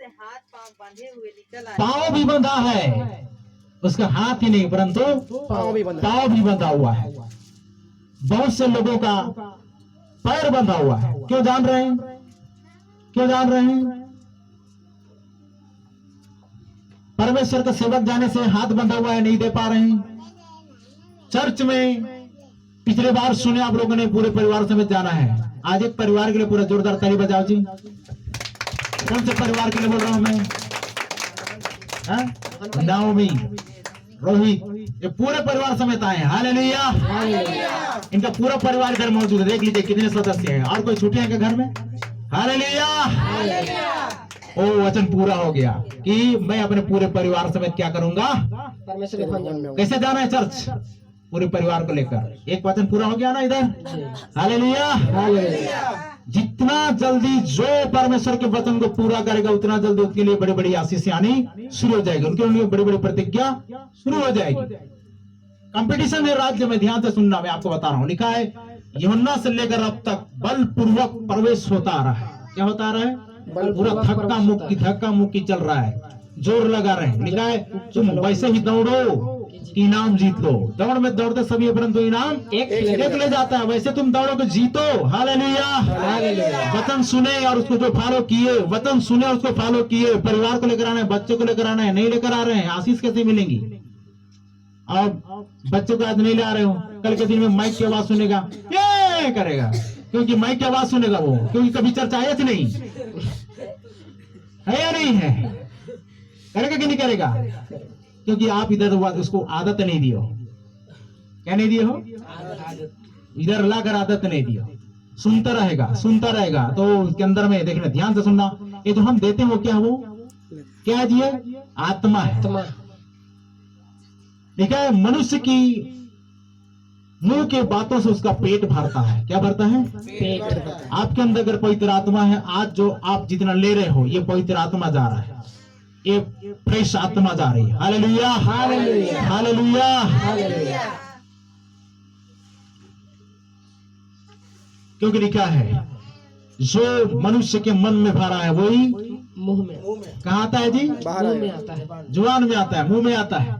से हाथ पांव बांधे हुए निकल आए। पांव भी बंधा है, उसका हाथ ही नहीं परंतु पांव भी बंधा हुआ है। बहुत से लोगों का पैर बंधा हुआ है। क्यों जान रहे हैं? क्यों जान रहे हैं? परमेश्वर का सेवक जाने से हाथ बंधा हुआ है, नहीं दे पा रहे हैं। चर्च में पिछले बार सुने आप लोगों ने पूरे परिवार समेत जाना है। आज एक परिवार के लिए पूरा जोरदार ताली बजाओ जी। कौन से परिवार के लिए बोल रहा हूं मैं? नाओमी, रोहित, ये पूरे परिवार समेत आए हैं। हालेलुया। इनका पूरा परिवार घर मौजूद है। देख लीजिए कितने सदस्य हैं। और कोई छुट्टियां हैं क्या घर में? हालेलुया। ओ वचन पूरा हो गया कि मैं अपने पूरे परिवार समेत क्या करूंगा? कैसे जाना है चर्च? पूरे परिवार को लेकर। एक वचन पूरा हो गया ना इधर? हालेलुया। जितना जल्दी जो परमेश्वर के वचन को पूरा करेगा उतना जल्दी उसके लिए बड़ी बड़ी आशीष आनी शुरू हो जाएगी। उनके लिए बड़ी बड़ी प्रतिज्ञा शुरू हो जाएगी। कंपटीशन है राज्य में, ध्यान से सुनना, मैं आपको बता रहा हूं। लिखा है यूहन्ना से लेकर अब तक बलपूर्वक प्रवेश होता आ रहा है। क्या होता आ रहा है? पूरा धक्का मुक्की चल रहा है, जोर लगा रहे हैं। लिखा है तुम वैसे ही दौड़ो, इनाम जीत लो। दौड़ में दौड़ते सभी है परंतु इनाम एक ले जाता है। वैसे तुम दौड़ो तो जीतो। हालेलुया। वचन सुने और उसको जो फॉलो किए, वचन सुने और उसको फॉलो किए। परिवार को लेकर आना है, बच्चों को लेकर आना है, नहीं लेकर आ रहे हैं, आशीष कैसे मिलेंगी? और बच्चों को आज नहीं ले आ रहे हो, कल के दिन में माइक की आवाज सुनेगा, ये करेगा, क्योंकि माइक की आवाज सुनेगा वो, क्योंकि कभी चर्चा है कि नहीं है या नहीं है? करेगा कि नहीं करेगा? क्योंकि आप इधर उसको आदत नहीं दियो। क्या नहीं दिए हो? इधर लाकर आदत नहीं दियो। सुनता रहेगा तो उसके अंदर में देखना, ध्यान से सुनना। ये जो हम देते हैं वो क्या है जी? आत्मा है। ठीक है? मनुष्य की मुंह के बातों से उसका पेट भरता है। क्या भरता है? पेट। आपके अंदर अगर पवित्र आत्मा है, आज जो आप जितना ले रहे हो ये पवित्र आत्मा जा रहा है, ये फ्रेश आत्मा जा रही है। Hallelujah, hallelujah, hallelujah, hallelujah. क्योंकि लिखा है जो मनुष्य के मन में भरा है वही मुंह में। कहाँ आता है जी? मुंह में आता है, जुबान में आता है, मुंह में आता है।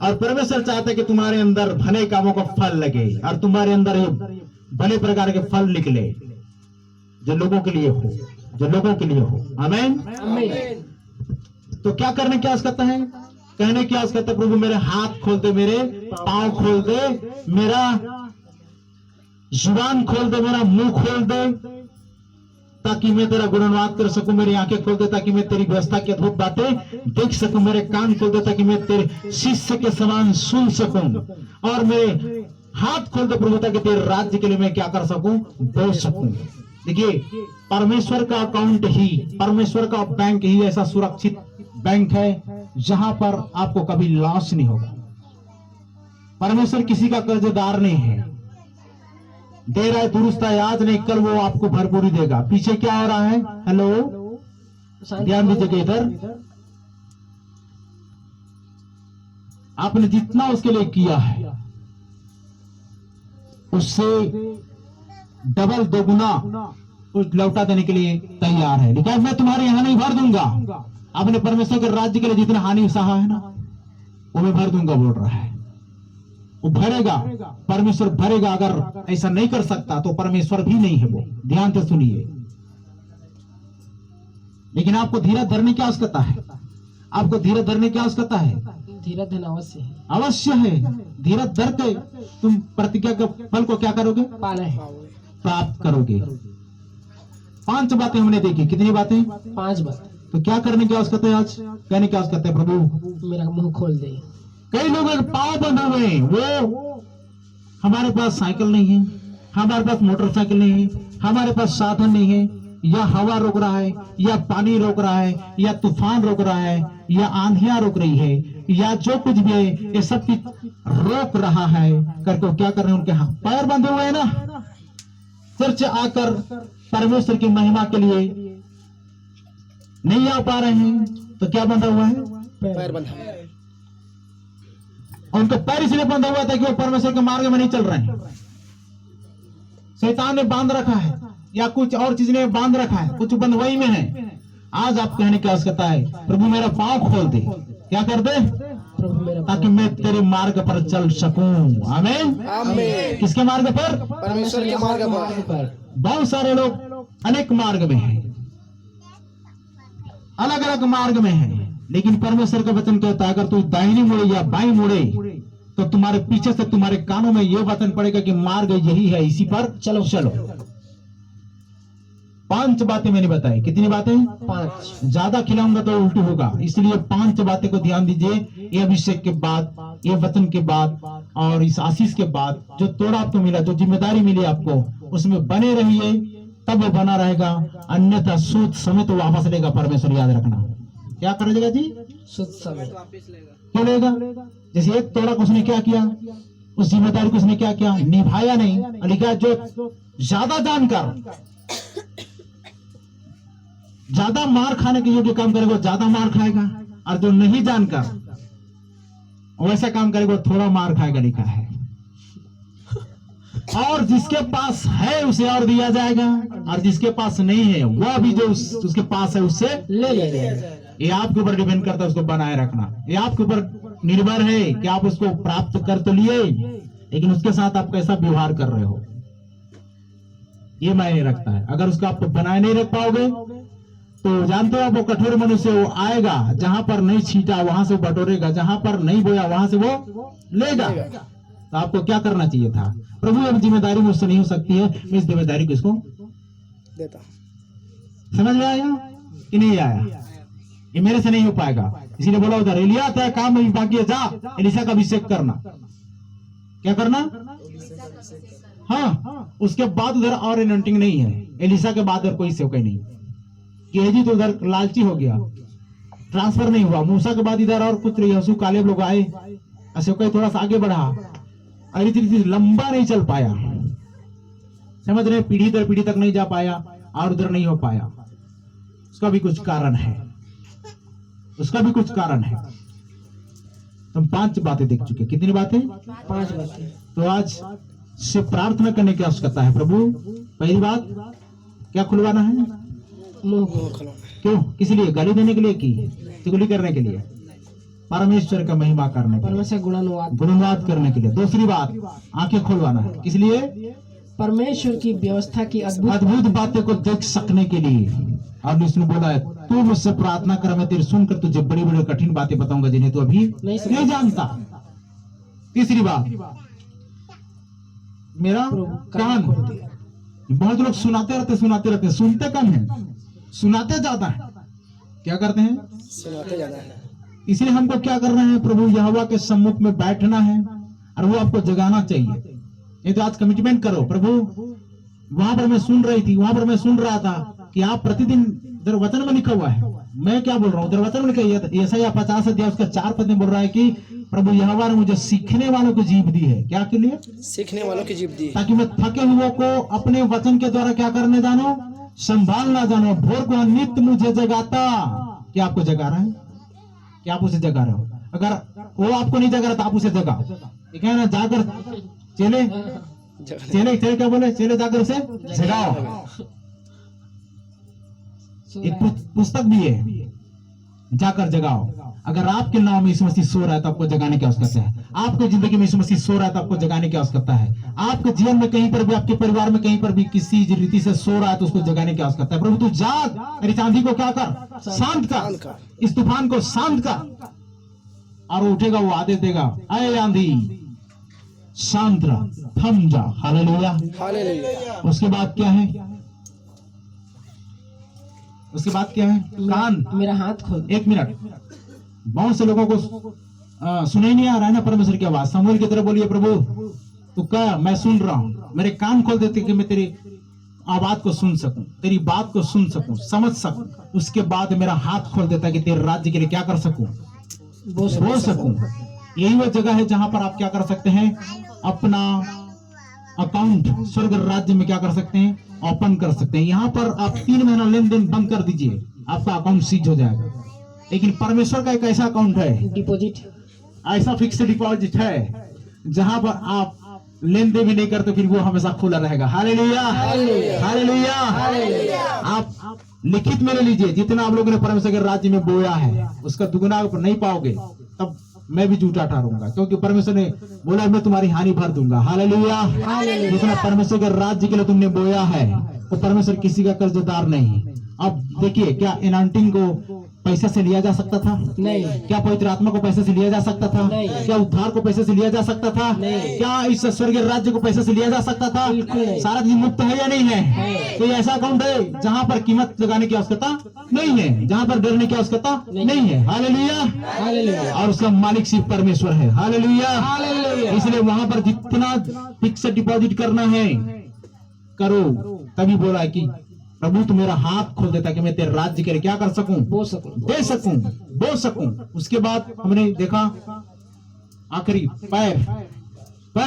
और परमेश्वर चाहता है कि तुम्हारे अंदर भले कामों का फल लगे और तुम्हारे अंदर ये भले प्रकार के फल निकले जो लोगों के लिए हो। आमीन। तो क्या करने की आवश्यकता है? कहने की आवश्यकता है प्रभु मेरे हाथ खोल दे, मेरे पांव खोल दे, मेरा जुबान खोल दे, मेरा मुंह खोल दे, ताकि मैं तेरा गुणगान कर सकूं। मेरी आंखें खोल दे ताकि मैं तेरी व्यवस्था की अद्भुत बातें देख सकूं। मेरे कान खोल दे ताकि मैं तेरे शिष्य के समान सुन सकूं। और मेरे हाथ खोल दे प्रभु ताकि तेरे राज्य के लिए मैं क्या कर सकूं? बोल सकूं। देखिए, परमेश्वर का अकाउंट ही, परमेश्वर का बैंक ही ऐसा सुरक्षित बैंक है जहां पर आपको कभी लॉस नहीं होगा। परमेश्वर किसी का कर्जदार नहीं है। दे रहा है, दुरुस्त है, आज नहीं कल वो आपको भरपूरी देगा। पीछे क्या हो रहा है? हेलो, ध्यान दीजिए इधर। आपने जितना उसके लिए किया है उससे डबल दोगुना कुछ लौटा देने के लिए तैयार है। लेकिन मैं तुम्हारे यहां नहीं भर दूंगा। आपने परमेश्वर के राज्य के लिए जितना हानि सहा है ना वो मैं भर दूंगा बोल रहा है। वो भरेगा, परमेश्वर भरेगा। अगर ऐसा नहीं कर सकता तो परमेश्वर भी नहीं है वो। ध्यान से सुनिए। लेकिन आपको धीरज धरने की आवश्यकता है। आपको धीरज धरने की आवश्यकता है। धीरज धरना अवश्य है। धीरज धर के तुम प्रतिज्ञा के फल को क्या करोगे? प्राप्त करोगे। 5 बातें हमने देखी। कितनी बातें? 5 बातें। तो क्या करने की आवश्यकता है? आज कहने की आवश्यकता है प्रभु मेरा मुंह खोल दे। कई लोग पांव बंधे हुए हैं। वो हमारे पास साइकिल नहीं है, हमारे पास मोटरसाइकिल नहीं है, हमारे पास साधन नहीं है, या हवा रोक रहा है, या पानी रोक रहा है, या तूफान रोक रहा है, या आंधियां रोक रही है, या जो कुछ भी है ये सब कुछ रोक रहा है करके क्या कर रहे हैं? उनके हाथ पैर बंधे हुए हैं ना। चर्च आकर परमेश्वर की महिमा के लिए नहीं आ पा रहे हैं तो क्या बंधा हुआ है? पैर बंधा है। उनका पैर इसलिए बंधा हुआ था कि वो परमेश्वर के मार्ग में नहीं चल रहे हैं। शैतान ने बांध रखा है या कुछ और चीज ने बांध रखा है, कुछ बंधुआई में है। आज आप कहने की आवश्यकता है, प्रभु मेरा पांव खोल दे। क्या कर दे? प्रभु मेरा ताकि मैं तेरे मार्ग पर चल सकूं। आमीन। आमीन। किसके मार्ग पर? परमेश्वर के मार्ग पर। बहुत सारे लोग अनेक मार्ग में हैं, अलग अलग मार्ग में हैं, लेकिन परमेश्वर का वचन कहता है अगर तू दाहिनी मुड़े या बाईं मुड़े तो तुम्हारे पीछे से तुम्हारे कानों में यह वचन पड़ेगा कि मार्ग यही है, इसी पर चलो चलो। 5 बातें मैंने बताई। कितनी बातें? 5। ज्यादा खिलाऊंगा तो उल्टी होगा, इसलिए 5 बातें को ध्यान दीजिए। ये अभिषेक के बाद, ये वचन के बाद और इस आशीष के बाद जो तोड़ा आपको मिला, जो जिम्मेदारी मिली आपको, उसमें बने रहिए, तब वो बना रहेगा। अन्यथा सूद समय तो वापस लेगा परमेश्वर, याद रखना। क्या करेगा जी? शुद्ध समय वापिस लेगा। क्यों लेगा? जैसे एक तोड़ा को उसने क्या किया, उस जिम्मेदारी को उसने क्या किया? निभाया नहीं। लिखा जो ज्यादा जानकर ज्यादा मार खाने के योग्य काम करेगा ज्यादा मार खाएगा, और जो नहीं जानकर वैसा काम करेगा थोड़ा मार खाएगा, लिखा है। और जिसके पास है उसे और दिया जाएगा, और जिसके पास नहीं है वह भी जो उसके पास है उससे ले लेगा। ये आपके ऊपर डिपेंड करता है, उसको बनाए रखना। ये आपके ऊपर निर्भर है कि आप उसको प्राप्त कर तो लिए, लेकिन उसके साथ आप कैसा व्यवहार कर रहे हो, ये मायने रखता है। अगर उसको आप बनाए नहीं रख पाओगे तो जानते हो आप, वो कठोर मनुष्य वो आएगा, जहां पर नहीं छींटा वहां से वो बटोरेगा, जहां पर नहीं बोया वहां से वो लेगा। तो आपको क्या करना चाहिए था? प्रभु अब जिम्मेदारी मुझसे नहीं हो सकती है, मैं इस जिम्मेदारी को इसको देता। समझ में आया कि नहीं आया? ये मेरे से नहीं हो पाएगा, इसीलिए बोला उधर एलिया था, काम अभी बाकी है, जा एलिशा का अभिषेक करना। क्या करना? हाँ, उसके बाद उधर और एनोइंटिंग नहीं है। एलिशा के बाद और कोई सेवक नहीं। गेहजी तो उधर लालची हो गया, ट्रांसफर नहीं हुआ। मूसा के बाद इधर और कुछ यहोशू कालेब लोग आए, सेवक थोड़ा सा आगे बढ़ा, और इतनी लंबा नहीं चल पाया। समझ रहे? पीढ़ी दर पीढ़ी तक नहीं जा पाया और उधर नहीं हो पाया। उसका भी कुछ कारण है, उसका भी कुछ कारण है। हम 5 बातें देख चुके। कितनी बातें? 5 बातें। तो आज से प्रार्थना करने की आवश्यकता है। प्रभु पहली बात क्या खुलवाना है? मुंह खोलो। क्यों? किस लिए? गाली देने के लिए की चुगली करने के लिए? परमेश्वर का महिमा करने के लिए, परमेश्वर गुणगान करने के लिए। दूसरी बात आंखें खुलवाना है। किस लिए? परमेश्वर की व्यवस्था की अद्भुत बातें को देख सकने के लिए। और उसने बोला है तू मुझसे प्रार्थना कर, मैं तेरी सुनकर तुझे बड़ी बड़ी कठिन बातें बताऊंगा जिन्हें तू अभी नहीं जानता। तीसरी बात मेरा कान। बहुत लोग सुनाते रहते, सुनते कम है, सुनाते ज्यादा है। क्या करते हैं? सुनाते ज्यादा है। इसलिए हमको क्या करना है? प्रभु यहोवा के सम्मुख में बैठना है, और वो आपको जगाना चाहिए। ये तो आज कमिटमेंट करो। प्रभु वहां पर मैं सुन रही थी, वहां पर मैं सुन रहा था कि आप प्रतिदिन, इधर वचन में लिखा हुआ है, मैं क्या बोल रहा हूँ, उधर वचन में लिखा है, यशायाह 50 अध्याय उसका 4 पद में बोल रहा है कि प्रभु यहोवा ने मुझे सीखने वालों को जीव दी है। क्या के लिए? सीखने वालों की जीव दी, ताकि मैं थके हुए को अपने वचन के द्वारा क्या करने जानो? संभालना जानो। भोर को नित्य मुझे जगाता। क्या आपको जगा रहा है? क्या आप उसे जगा रहे हो? अगर वो आपको नहीं जगा रहा तो आप उसे जगाओ। ठीक है ना? जाकर चले क्या बोले? चले जाकर उसे जगाओ। एक पुस्तक भी है, जाकर जगाओ। अगर आपके नाम में यीशु मसीह सो रहा है तो आपको जगाने की आवश्यकता है। आपकी जिंदगी में यीशु मसीह सो रहा है तो आपको जगाने की आवश्यकता है। आपके जीवन में कहीं पर भी, आपके परिवार में कहीं पर भी किसी रीति से सो रहा है तो उसको जगाने की आवश्यकता है। प्रभु तू जाग, मेरी चांदी को क्या कर? शांत कर, इस तूफान को शांत कर। और वो उठेगा, वो आदेश देगा, अये आंधी शांत रह, थम जा। Hallelujah, hallelujah. उसके बाद क्या है? उसके बाद क्या है? कान। मेरा हाथ खोल। 1 मिनट। बहुत से लोगों को सुनाई नहीं आ रहा है ना परमेश्वर की आवाज। समूएल की तरह बोलिए, प्रभु तू कह, मैं सुन रहा हूं, मेरे कान खोल देते कि मैं तेरी आवाज को सुन सकूं, तेरी बात को सुन सकूं, समझ सकूं। उसके बाद मेरा हाथ खोल देता है कि तेरे राज्य के लिए क्या कर सकूं? बोल सकूं। यही वो जगह है जहां पर आप क्या कर सकते हैं? अपना अकाउंट स्वर्ग राज्य में क्या कर सकते हैं? ओपन कर सकते हैं। यहाँ पर आप 3 महीना लेन देन बंद कर दीजिए, आपका अकाउंट सीज हो जाएगा। लेकिन परमेश्वर का एक ऐसा अकाउंट है, डिपॉजिट, ऐसा फिक्स डिपॉजिट है, जहां पर आप लेन देन भी नहीं करते फिर वो हमेशा खुला रहेगा। Hallelujah, hallelujah. आप लिखित में ले लीजिए, जितना आप लोगों ने परमेश्वर के राज्य में बोया है उसका दुगुना आप नहीं पाओगे, तब मैं भी झूठा ठहरूंगा, क्योंकि परमेश्वर ने बोला मैं तुम्हारी हानि भर दूंगा। हालेलुया। जितना परमेश्वर के राज्य के लिए तुमने बोया है तो परमेश्वर किसी का कर्जदार नहीं। अब देखिए, क्या एनाउंटिंग को पैसे से लिया जा सकता था? नहीं। क्या पवित्र आत्मा को पैसे से लिया जा सकता था? नहीं। क्या उद्धार को पैसे से लिया जा सकता था? नहीं। क्या इस स्वर्गीय राज्य को पैसे से लिया जा सकता था? बिल्कुल नहीं। सारा चीज मुफ्त है या नहीं है? नहीं। तो ये ऐसा अकाउंट है जहाँ पर कीमत लगाने की आवश्यकता नहीं है, जहाँ पर डरने की आवश्यकता नहीं है। हालेलुया। हालेलुया। और उसका मालिक सिर्फ परमेश्वर है। हालेलुया। हालेलुया। इसलिए वहां पर जितना फिक्स डिपॉजिट करना है करो। तभी बोला है कि प्रभु तू मेरा हाथ खोल देता कि मैं तेरे राज्य के लिए क्या कर सकूं, बोल सकूं, दे सकूं, बो सकूं। उसके बाद हमने देखा आखिरी पैर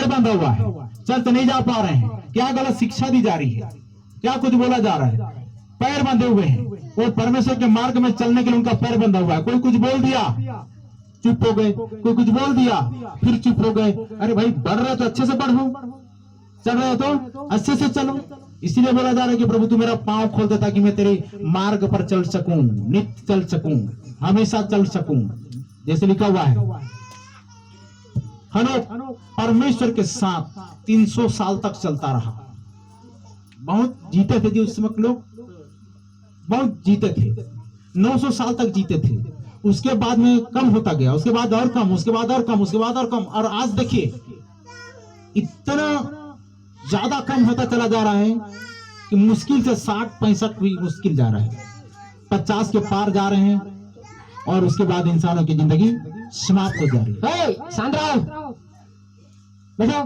बंधा हुआ है, चल तो नहीं जा पा रहे हैं। क्या गलत शिक्षा दी जा रही है, क्या कुछ बोला जा रहा है? पैर बंधे हुए हैं, वो परमेश्वर के मार्ग में चलने के लिए उनका पैर बंधा हुआ है। कोई कुछ बोल दिया चुप हो गए, कोई कुछ बोल दिया फिर चुप हो गए। अरे भाई बढ़ रहे तो अच्छे से बढ़ो, चल रहे हो तो अच्छे से चलो। इसीलिए बोला जा रहा है कि प्रभु तू मेरा पांव खोल दे ताकि मैं तेरे मार्ग पर चल सकूं, नित्य चल सकूं, हमेशा चल सकूं। जैसे लिखा हुआ है हनोक परमेश्वर के साथ 300 साल तक चलता रहा। बहुत जीते थे जी उस वक्त लोग, बहुत जीते थे, 900 साल तक जीते थे। उसके बाद में कम होता गया, उसके बाद और कम, उसके बाद और कम, उसके बाद और कम, और आज देखिए इतना ज्यादा कम होता चला जा रहा है कि मुश्किल से 60-65 भी मुश्किल जा रहा है, 50 के पार जा रहे हैं, और उसके बाद इंसानों की जिंदगी समाप्त हो जा रही है। शांत रहो, बैठो।